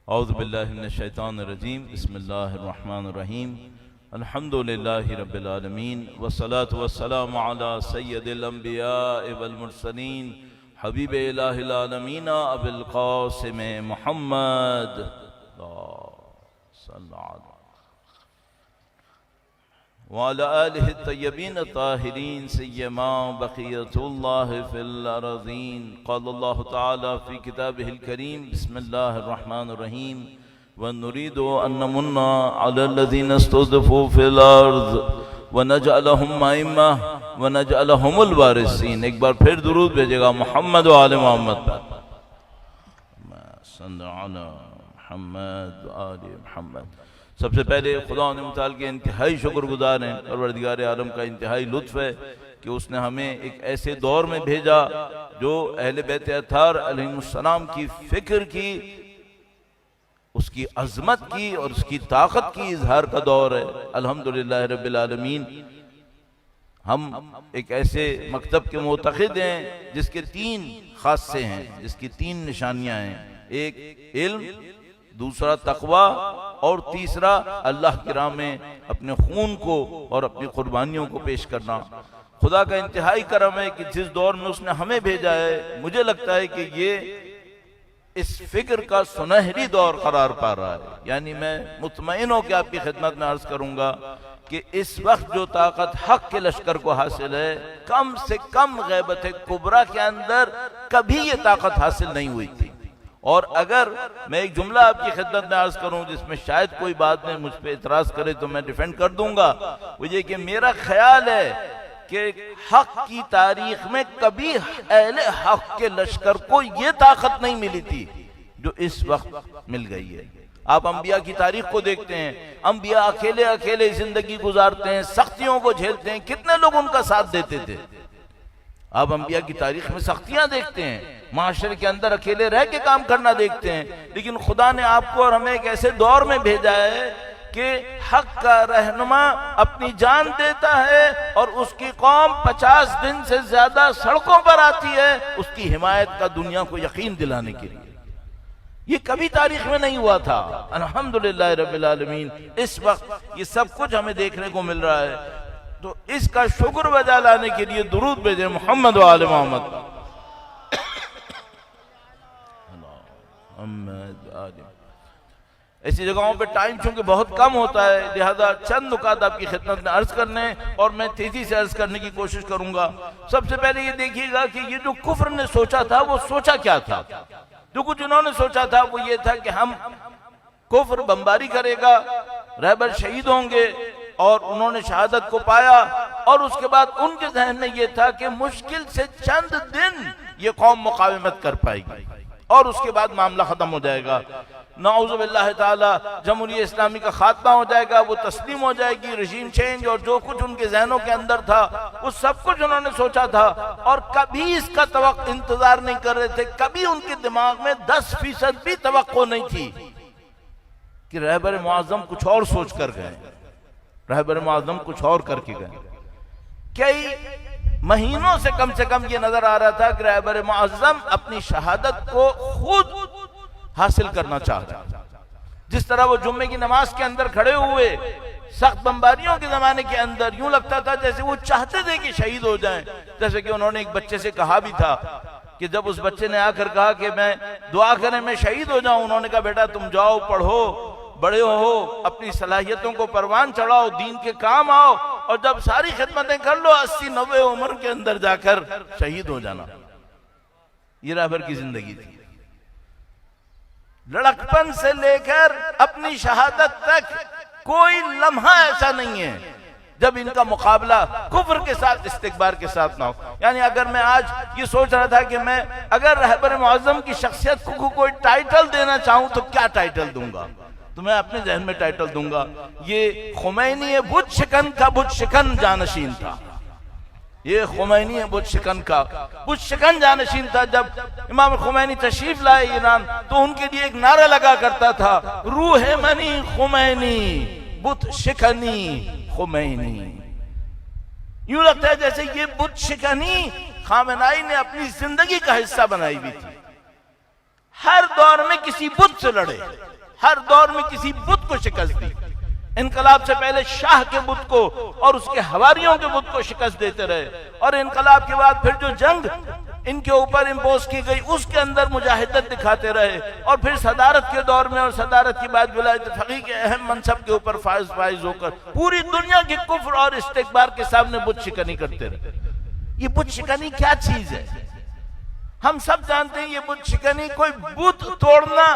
औज़ु बिल्लाहि मिनश शैतानिर रजीम बिस्मिल्लाहिर रहमानिर रहीम अल्हम्दुलिल्लाहि रब्बिल आलमीन वस्सलातु वस्सलामु अला सय्यिदिल अंबिया वल मुरसलीन हबीबे इलाहिल आलमीन अबुल क़ासिम मुहम्मद सल्लल्लाहु वअला आलिहि तय्यबीन ताहिरीन सय्यमा बक़ियतुल्लाह फिल अरज़ीन क़ालल्लाहु तआला फ़ी किताबिहिल करीम बिस्मिल्लाहिर रहमानिर रहीम व नुरीदु अन नमुन्ना अलल्लज़ीना इस्तुज़िफ़ू फिल अर्ज़ व नजअलहुम अइम्मा व नजअलहुमुल वारिसीन। एक बार फिर दुरूद भेजेगा मोहम्मद व आले मोहम्मद पर। सबसे पहले खुदा मुताल के इंतहाई शुक्रगुजार हैं। परवरदिगार आलम का इंतहाई लुत्फ़ है कि उसने हमें एक ऐसे दौर में भेजा जो अहले बैत अत्हार अलैहिस्सलाम की फिक्र की, उसकी अज़मत की और उसकी ताकत की इजहार का दौर है। अल्हम्दुलिल्लाह रब्बिल आलमीन। हम एक ऐसे मकतब के मोतक़िद हैं जिसके तीन खासे हैं, जिसकी तीन निशानियां हैं। एक इल्म, दूसरा तक़वा और तीसरा अल्लाह की राह में अपने खून को और अपनी कुर्बानियों को पेश करना। खुदा का इंतहाई करम है कि जिस दौर में उसने हमें भेजा है, मुझे लगता है कि ये इस फिक्र का सुनहरी दौर करार पा रहा है। यानी मैं मुतमईन होकर आपकी खिदमत में अर्ज करूंगा कि इस वक्त जो ताकत हक के लश्कर को हासिल है, कम से कम गैबत कुबरा के अंदर कभी ये ताकत हासिल नहीं हुई थी। और अगर मैं एक जुमला आपकी खिदमत में अर्ज करूं जिसमें शायद कोई बात में मुझ पर इतराज करे तो मैं डिफेंड कर दूंगा, वो ये कि मेरा ख्याल है कि हक की तारीख में कभी अहले हक के लश्कर को ये ताकत नहीं मिली थी जो इस वक्त मिल गई है। आप अंबिया की तारीख को देखते हैं, अंबिया अकेले अकेले जिंदगी गुजारते हैं, सख्तियों को झेलते हैं, कितने लोग उनका साथ देते थे। आप अंबिया की तारीख में सख्तियां देखते हैं, माशरे के अंदर अकेले रह के काम करना देखते हैं, लेकिन खुदा ने आपको और हमें एक ऐसे दौर में भेजा है कि हक का रहनुमा अपनी जान देता है और उसकी कौम 50 दिन से ज्यादा सड़कों पर आती है उसकी हिमायत का दुनिया को यकीन दिलाने के लिए। ये कभी तारीख में नहीं हुआ था। अल्हम्दुलिल्लाह रब्बिल आलमीन। इस वक्त ये सब कुछ हमें देखने को मिल रहा है, तो इसका शुक्र बजा लाने के लिए दुरूद भेजे मोहम्मद व आले मोहम्मद। ऐसी जगहों पे टाइम चूंकि बहुत कम होता है, लिहाजा चंद नुकात आपकी खिदमत में अर्ज करने और मैं तेजी से अर्ज करने की कोशिश करूंगा। सबसे पहले ये देखिएगा कि ये जो कुफ्र ने सोचा था वो सोचा क्या था। जो कुछ उन्होंने सोचा था वो ये था कि हम कुफ्र बमबारी करेगा, रहबर शहीद होंगे, और उन्होंने शहादत को पाया और उसके बाद उनके जहन में ये था कि मुश्किल से चंद दिन ये कौम मुकाविमत कर पाएगी और उसके बाद मामला खत्म हो जाएगा। नाउज़ु बिल्लाह ताला जमहूरियत इस्लामी का खात्मा हो जाएगा, वो तस्लीम हो जाएगी, रजीम चेंज और जो कुछ उनके जहनों के अंदर था वो सब कुछ उन्होंने सोचा था और कभी इसका तवक्को इंतजार नहीं कर रहे थे। कभी उनके दिमाग में 10% भी तवक्को नहीं थी कि रहबर मुअज़्ज़म कुछ और सोच कर गए, रहबर मुअज़्ज़म कुछ और करके गए। कई महीनों से कम ये नजर आ रहा था कि रहबर मुअज़्ज़म अपनी शहादत को खुद हासिल करना चाह रहा। जिस तरह वो जुम्मे की नमाज के अंदर खड़े हुए सख्त बमबारियों के जमाने के अंदर, यूं लगता था जैसे वो चाहते थे कि शहीद हो जाएं। जैसे कि उन्होंने एक बच्चे से कहा भी था कि जब उस बच्चे ने आकर कहा कि मैं दुआ करें मैं शहीद हो जाऊं, उन्होंने कहा बेटा तुम जाओ, पढ़ो, बड़े हो, अपनी सलाहियतों को परवान चढ़ाओ, दीन के काम आओ और जब सारी खिदमतें कर लो 80-90 उम्र के अंदर जाकर शहीद हो जाना। ये रहबर की जिंदगी थी। लड़कपन से लेकर अपनी शहादत तक कोई लम्हा ऐसा नहीं है जब इनका मुकाबला कुफ्र के साथ, इस्तिकबार के साथ ना हो। यानी अगर मैं आज ये सोच रहा था कि मैं अगर रहबर मुअज़्ज़म की शख्सियत को कोई टाइटल देना चाहूं तो क्या टाइटल दूंगा, तो मैं अपने जहन में टाइटल दूंगा ये खुमैनी बुत शिकन का बुत शिकन जानशीन था। ये खुमैनी बुत शिकन का बुत शिकन जानशीन था। जब इमाम खुमैनी तशरीफ लाए ईरान तो उनके लिए एक नारा लगा करता था, रूह मनी खुमैनी बुत शिकनी खुमैनी। यूं लगता है जैसे ये बुत शिकनी खामेनाई ने अपनी जिंदगी का हिस्सा बनाई हुई थी। हर दौर में किसी बुत से लड़े, हर दौर में किसी बुत को शिकस्त दी। इनकलाब से पहले शाह के बुत को और उसके हवारियों के बुत को शिकस्त देते रहे, और इनकलाब के बाद फिर जो जंग इनके ऊपर इम्पोज की गई उसके अंदर मुजाहिदत दिखाते रहे, और फिर सदारत के दौर में और सदारत के बाद विलायत फकीह के अहम मनसब के ऊपर फाइज होकर पूरी दुनिया के कुफ्र और इस्तिकबार के सामने बुत शिकनी करते रहे। ये बुत शिकनी क्या चीज है? हम सब जानते हैं ये बुत शिकनी कोई बुत तोड़ना,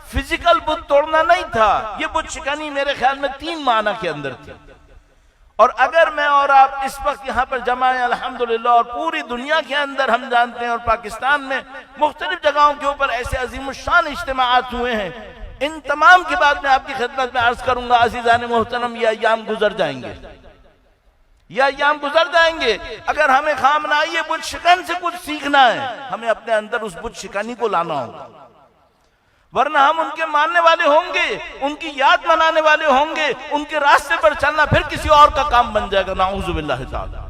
फिजिकल बुत तोड़ना नहीं था। ये बुत शिकनी मेरे ख्याल में 3 माना के अंदर थी। और अगर मैं और आप इस वक्त यहाँ पर जमा है अल्हम्दुलिल्लाह, और पूरी दुनिया के अंदर हम जानते हैं और पाकिस्तान में मुख्तलिफ जगहों के ऊपर ऐसे अजीमुशान इज्तिमाआत हुए हैं, इन तमाम के बाद मैं आपकी खिदमत में अर्ज करूंगा अज़ीज़ान मोहतरम, ये अय्याम गुजर जाएंगे, ये अय्याम गुजर जाएंगे। अगर हमें खाम ना आइए बुत शिकन से कुछ सीखना है, हमें अपने अंदर उस बुत शिकनी को लाना होगा, वरना हम उनके मानने वाले होंगे, उनकी याद मनाने वाले होंगे, उनके रास्ते पर चलना फिर किसी और का काम बन जाएगा, नाऊज़ु बिल्लाहि ताला।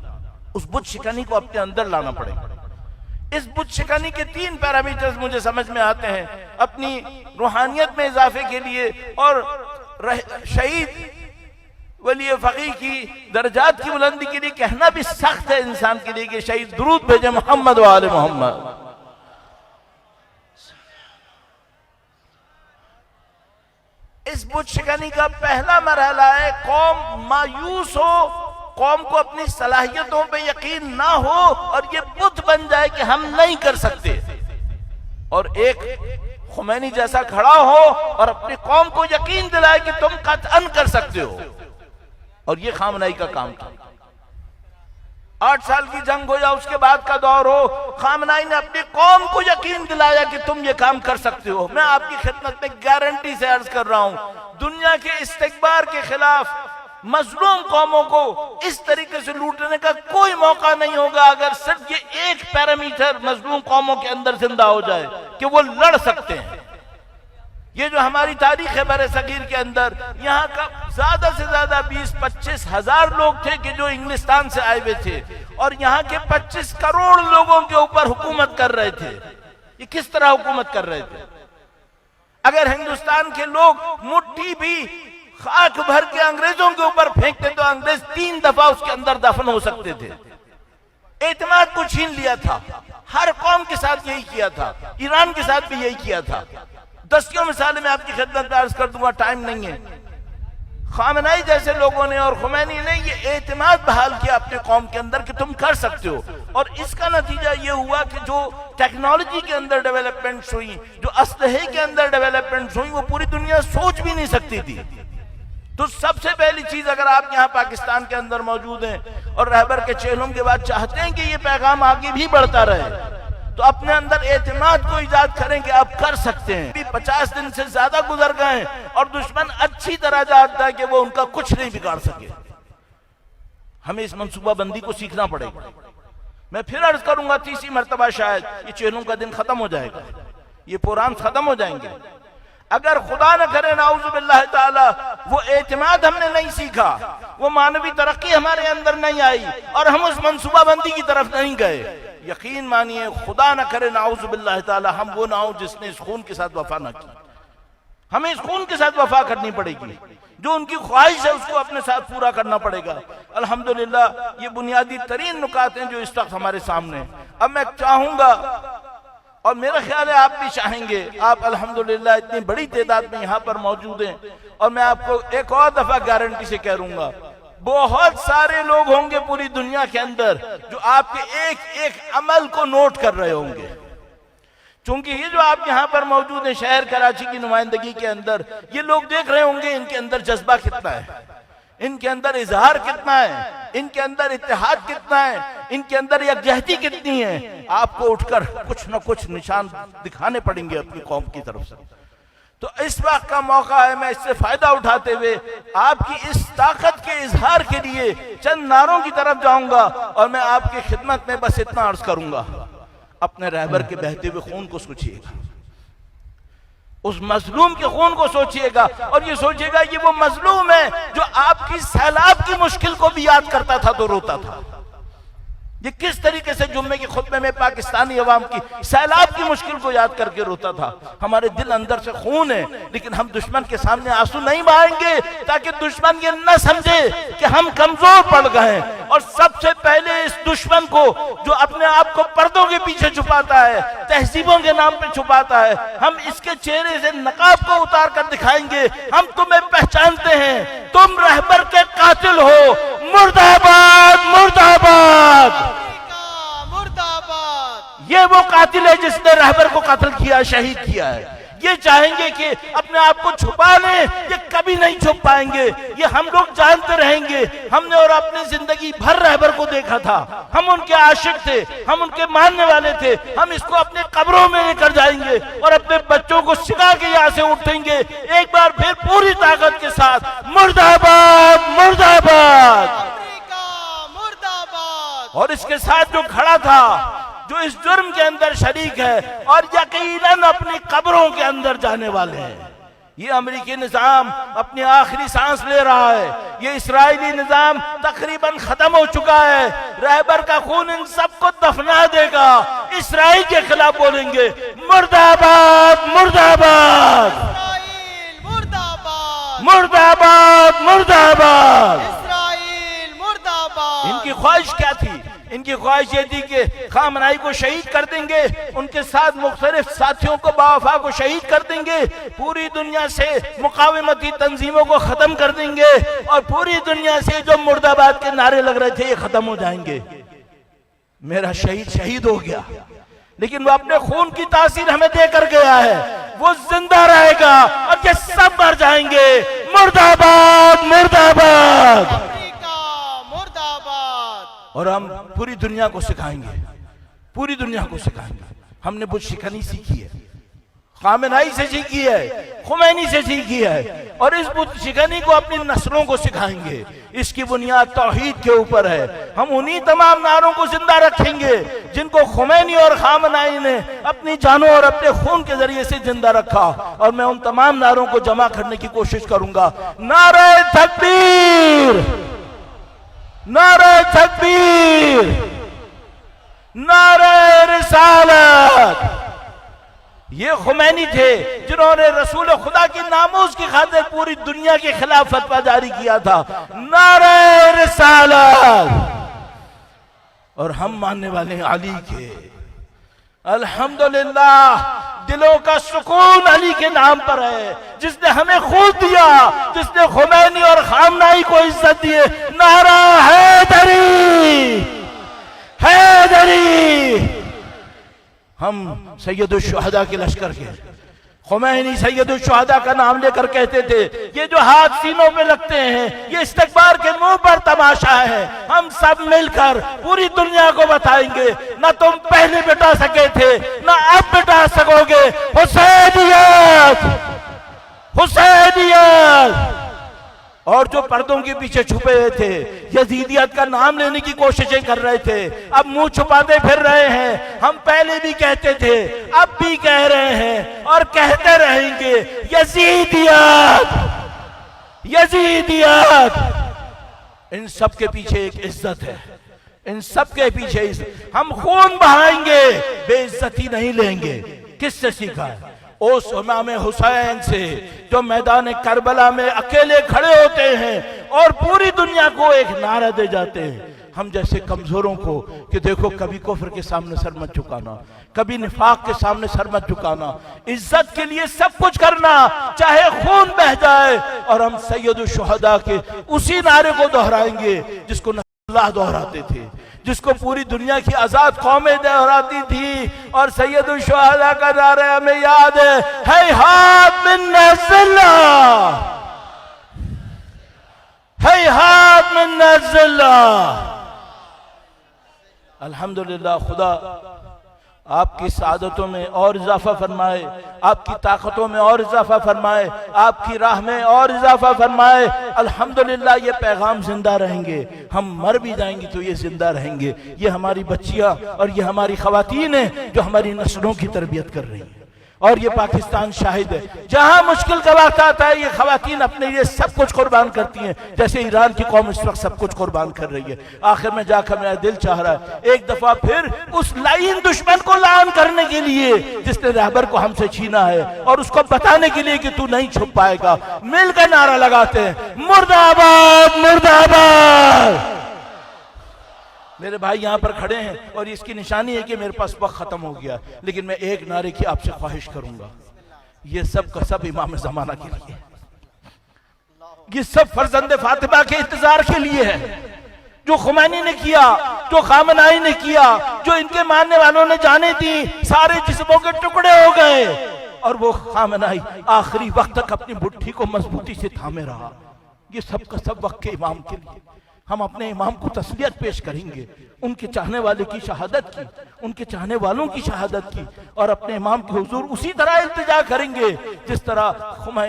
उस बुत शिकनी को अपने अंदर लाना पड़ेगा। इस बुत शिकनी के 3 पैरामीटर्स मुझे समझ में आते हैं अपनी रूहानियत में इजाफे के लिए, और शहीद वली फकीह की दर्जात की बुलंदी के लिए कहना भी सख्त है इंसान के लिए कि शहीद दुरूद भेजे मोहम्मद व आले मोहम्मद। इस बुत शिकनी का पहला मरहला है कौम मायूस हो, कौम को अपनी सलाहियतों पे यकीन ना हो और ये बुत बन जाए कि हम नहीं कर सकते, और एक खुमैनी जैसा खड़ा हो और अपनी कौम को यकीन दिलाए कि तुम कतअन कर सकते हो। और ये खामनाई का काम था। 8 साल की जंग हो या उसके बाद का दौर हो, खामनाई ने अपनी कौम को यकीन दिलाया कि तुम ये काम कर सकते हो। मैं आपकी खिदमत में गारंटी से अर्ज कर रहा हूं, दुनिया के इस्तिकबार के खिलाफ मजलूम कौमों को इस तरीके से लूटने का कोई मौका नहीं होगा अगर सिर्फ ये एक पैरामीटर मजलूम कौमों के अंदर जिंदा हो जाए कि वो लड़ सकते हैं। ये जो हमारी तारीख है बरे सगीर के अंदर, यहाँ का ज्यादा से ज्यादा 20-25 हजार लोग थे कि जो इंग्लिस्तान से आए हुए थे, और यहाँ के 25 करोड़ लोगों के ऊपर हुकूमत कर रहे थे। ये किस तरह हुकूमत कर रहे थे? अगर हिंदुस्तान के लोग मुट्ठी भी खाक भर के अंग्रेजों के ऊपर फेंकते तो अंग्रेज 3 दफा उसके अंदर दफन हो सकते थे। एतमाद को छीन लिया था, हर कौम के साथ यही किया था, ईरान के साथ भी यही किया था। 10 मिसालें मैं आपकी खिदमत में अर्ज कर दूंगा, टाइम नहीं है। खामनाई जैसे लोगों ने और खुमैनी ने ये एतमाद बहाल किया अपने कौम के अंदर कि तुम कर सकते हो, और इसका नतीजा ये हुआ कि जो टेक्नोलॉजी के अंदर डेवलपमेंट हुई, जो असलहे के अंदर डेवलपमेंट हुई, वो पूरी दुनिया सोच भी नहीं सकती थी। तो सबसे पहली चीज, अगर आप यहाँ पाकिस्तान के अंदर मौजूद हैं और रहबर के चेहरों के बाद चाहते हैं कि ये पैगाम आगे भी बढ़ता रहे, तो अपने अंदर एतमाद को इजाद करें कि आप कर सकते हैं। 50 दिन से ज्यादा गुजर गए और दुश्मन अच्छी तरह जानता है कि वो उनका कुछ नहीं बिगाड़ सके। हमें इस मंसूबा बंदी को सीखना पड़ेगा। मैं फिर अर्ज करूंगा 30वीं मर्तबा, शायद ये चेहरों का दिन खत्म हो जाएगा, ये प्रोग्राम खत्म हो जाएंगे। अगर खुदा न करे नाउज़ु बिल्लाह ताला वो एतमाद हमने नहीं सीखा, वो मानवी तरक्की हमारे अंदर नहीं आई और हम उस मंसूबा बंदी की तरफ नहीं गए, यकीन मानिए खुदा न करे नाउज़ु बिल्लाह ताला हम वो ना हो जिसने इस खून के साथ वफा न की। हमें इस खून के साथ वफा करनी पड़ेगी, जो उनकी ख्वाहिश है उसको अपने साथ पूरा करना पड़ेगा। अल्हम्दुलिल्लाह ये बुनियादी तरीन नुकात हैं जो इस वक्त हमारे सामने। अब मैं चाहूंगा और मेरा ख्याल है आप भी चाहेंगे, आप अल्हम्दुलिल्लाह इतनी बड़ी तादाद में यहाँ पर मौजूद हैं, और मैं आपको एक और दफा गारंटी से कह दूंगा बहुत सारे लोग होंगे पूरी दुनिया के अंदर जो आपके एक एक अमल को नोट कर रहे होंगे। चूंकि ये जो आप यहाँ पर मौजूद हैं शहर कराची की नुमाइंदगी के अंदर, ये लोग देख रहे होंगे इनके अंदर जज्बा कितना है, इनके अंदर इजहार कितना है, इनके अंदर इत्तेहाद कितना है, इनके अंदर यकजहती कितनी है। आपको उठकर कुछ न कुछ निशान दिखाने पड़ेंगे अपनी कौम की तरफ से। तो इस वक्त का मौका है, मैं इससे फायदा उठाते हुए आपकी इस ताकत के इजहार के लिए चंद नारों की तरफ जाऊंगा और मैं आपकी खिदमत में बस इतना अर्ज करूंगा, अपने रहबर के बहते हुए खून को सोचिएगा, उस मजलूम के खून को सोचिएगा और ये सोचिएगा ये वो मजलूम है जो आपकी सैलाब की मुश्किल को भी याद करता था तो रोता था, ये किस तरीके से जुम्मे के खुतबे में पाकिस्तानी अवाम की सैलाब की मुश्किल को याद करके रोता था। हमारे दिल अंदर से खून है, लेकिन हम दुश्मन के सामने आंसू नहीं बहाएंगे ताकि दुश्मन ये न समझे कि हम कमजोर पड़ गए। और सबसे पहले इस दुश्मन को जो अपने आप को पर्दों के पीछे छुपाता है, तहजीबों के नाम पे छुपाता है, हम इसके चेहरे से नकाब को उतार कर दिखाएंगे। हम तुम्हें पहचानते हैं, तुम रहबर के कातिल हो। मुर्दाबाद मुर्दाबाद। ये वो कातिल है जिसने रहबर को कत्ल किया, शहीद किया है। ये चाहेंगे कि अपने आप को छुपा लें, ये कभी नहीं छुप पाएंगे। ये हम लोग जानते रहेंगे। हमने और अपनी जिंदगी भर रहबर को देखा था, हम उनके आशिक थे, हम उनके मानने वाले थे। हम इसको अपने कब्रों में लेकर जाएंगे और अपने बच्चों को सिखा के यहाँ से उठेंगे एक बार फिर पूरी ताकत के साथ। मुर्दाबाद मुर्दाबाद। और इसके साथ जो खड़ा था, जो इस जुर्म के अंदर शरीक है और यकीनन अपनी कब्रों के अंदर जाने वाले हैं। ये अमेरिकी निजाम अपनी आखिरी सांस ले रहा है। ये इस्राएली निजाम तकरीबन खत्म हो चुका है। रहबर का खून इन सबको दफना देगा। इस्राएल के खिलाफ बोलेंगे मुर्दाबाद मुर्दाबाद मुर्दाबाद मुर्दाबाद। इनकी ख्वाहिश क्या थी? इनकी ख्वाहिश ये थी कि खामनाई को शहीद कर देंगे, उनके साथ मुख्तलिफ साथियों को बावफा को शहीद कर देंगे, पूरी दुनिया से मुकावमती तंजीमों को खत्म कर देंगे और पूरी दुनिया से जो मुर्दाबाद के नारे लग रहे थे ये खत्म हो जाएंगे। मेरा शहीद शहीद हो गया, लेकिन वो अपने खून की तासीर हमें देकर गया है। वो जिंदा रहेगा और ये सब मर जाएंगे। मुर्दाबाद मुर्दाबाद। और हम पूरी दुनिया को सिखाएंगे, पूरी दुनिया को सिखाएंगे। हमने बुत शिकनी सीखी है, खामेनाई से सीखी है, खुमैनी से सीखी है, और इस बुत शिकनी को अपनी नस्लों को सिखाएंगे। इसकी बुनियाद तौहीद के ऊपर है। हम उन्हीं तमाम नारों को जिंदा रखेंगे जिनको खुमैनी और खामेनाई ने अपनी जानों और अपने खून के जरिए से जिंदा रखा। और मैं उन तमाम नारों को जमा करने की कोशिश करूंगा। नारे तकबीर, नारे तकबीर, नारे रिसालत। ये खुमैनी थे जिन्होंने रसूल खुदा की नामूस की खातिर पूरी दुनिया के खिलाफ फतवा जारी किया था। नारे रिसालत। और हम मानने वाले अली के। अल्हम्दुलिल्लाह, दिलों का सुकून अली के नाम पर है, जिसने हमें खून दिया, जिसने खुमैनी और खामनाई को इज्जत दी। नारा हैदरी हैदरी। हम सैयदुल शुहदा के लश्कर के खुमैनी सैयदुल शुहदा का नाम लेकर कहते थे ये जो हाथ सीनों पे लगते हैं ये इस्तकबार के मुंह पर तमाशा है। हम सब मिलकर पूरी दुनिया को बताएंगे, ना तुम पहले बिठा सके थे ना अब बिठा सकोगे। हुसैनियत हुसैनियत। और जो पर्दों के पीछे छुपे हुए थे, यजीदियत का नाम लेने की कोशिशें कर रहे थे, अब मुंह छुपाते फिर रहे हैं। हम पहले भी कहते थे, अब भी कह रहे हैं और कहते रहेंगे। यजीदियत यजीदियत। इन सब के पीछे एक इज्जत है, इन सब के पीछे हम खून बहाएंगे, बेइज्जती नहीं लेंगे। किससे सीखा है? उस इमाम हुसैन से जो मैदान करबला में अकेले खड़े होते हैं और पूरी दुनिया को एक नारा दे जाते हैं हम जैसे कमजोरों को कि देखो कभी कुफ्र के सामने सर मत झुकाना, कभी निफाक के सामने सर मत झुकाना, इज्जत के लिए सब कुछ करना चाहे खून बह जाए। और हम सैयदुल शुहदा के उसी नारे को दोहराएंगे जिसको अल्लाह दोहराते थे, जिसको पूरी दुनिया की आजाद कौमें दोहराती थी। और सैयदुल शुहदा का नारा हमें याद है हाथ मिन नज़िल्ला, है हाथ मिन नज़िल्ला। अल्हम्दुलिल्लाह, खुदा आपकी सादतों में और इजाफा फरमाए, आपकी ताकतों में और इजाफा फरमाए, आपकी राह में और इजाफा फरमाए। अल्हम्दुलिल्लाह, ये पैगाम जिंदा रहेंगे। हम मर भी जाएंगे तो ये जिंदा रहेंगे। ये हमारी बच्चियां और ये हमारी खवातीन हैं जो हमारी नस्लों की तरबियत कर रही हैं। और ये पाकिस्तान शाहिद है। जहां मुश्किल का वक्त आता है ये खवातीन अपने लिए सब कुछ कुर्बान करती हैं, जैसे ईरान की कौम इस वक्त सब कुछ कुर्बान कर रही है। आखिर में जाकर मेरा दिल चाह रहा है एक दफा फिर उस लाइन दुश्मन को लान करने के लिए जिसने रहबर को हमसे छीना है, और उसको बताने के लिए कि तू नहीं छुप पाएगा, मिलकर नारा लगाते हैं मुर्दाबाद मुर्दाबाद। मेरे भाई यहाँ पर खड़े हैं और इसकी निशानी है कि मेरे पास वक्त खत्म हो गया, लेकिन मैं एक नारे की आपसे ख्वाहिश करूंगा, ये सब का सब इमाम ज़माना के लिए, ये सब फर्जंदे फातिमा के इंतजार के लिए है। जो खुमैनी ने किया, जो खामनाई ने किया, जो इनके मानने वालों ने जाने दी, सारे जिस्मों के टुकड़े हो गए और वो खामनाई आखिरी वक्त तक अपनी मुट्ठी को मजबूती से थामे रहा। ये सब का सब वक्त के इमाम के लिए। हम अपने इमाम को तस्लियत पेश करेंगे, उनके चाहने वाले की शहादत की, उनके चाहने वालों की शहादत की, और अपने इमाम के हुजूर उसी तरह इल्तिजा करेंगे जिस तरह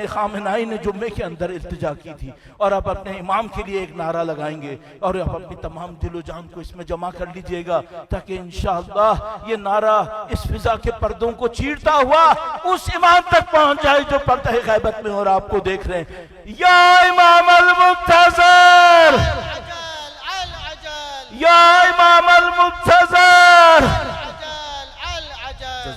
खामनाई ने जुम्मे के अंदर इल्तिजा की थी। और अब अपने इमाम के लिए एक नारा लगाएंगे और अब अपनी तमाम दिलो जान को इसमें जमा कर लीजिएगा, ताकि इंशाअल्लाह ये नारा इस फिजा के पर्दों को चीरता हुआ उस इमाम तक पहुंच जाए जो पर्दे गैबत में और आपको देख रहे हैं। या इमाम अल-मुंतज़र, या इमाम अल-मुंतज़र।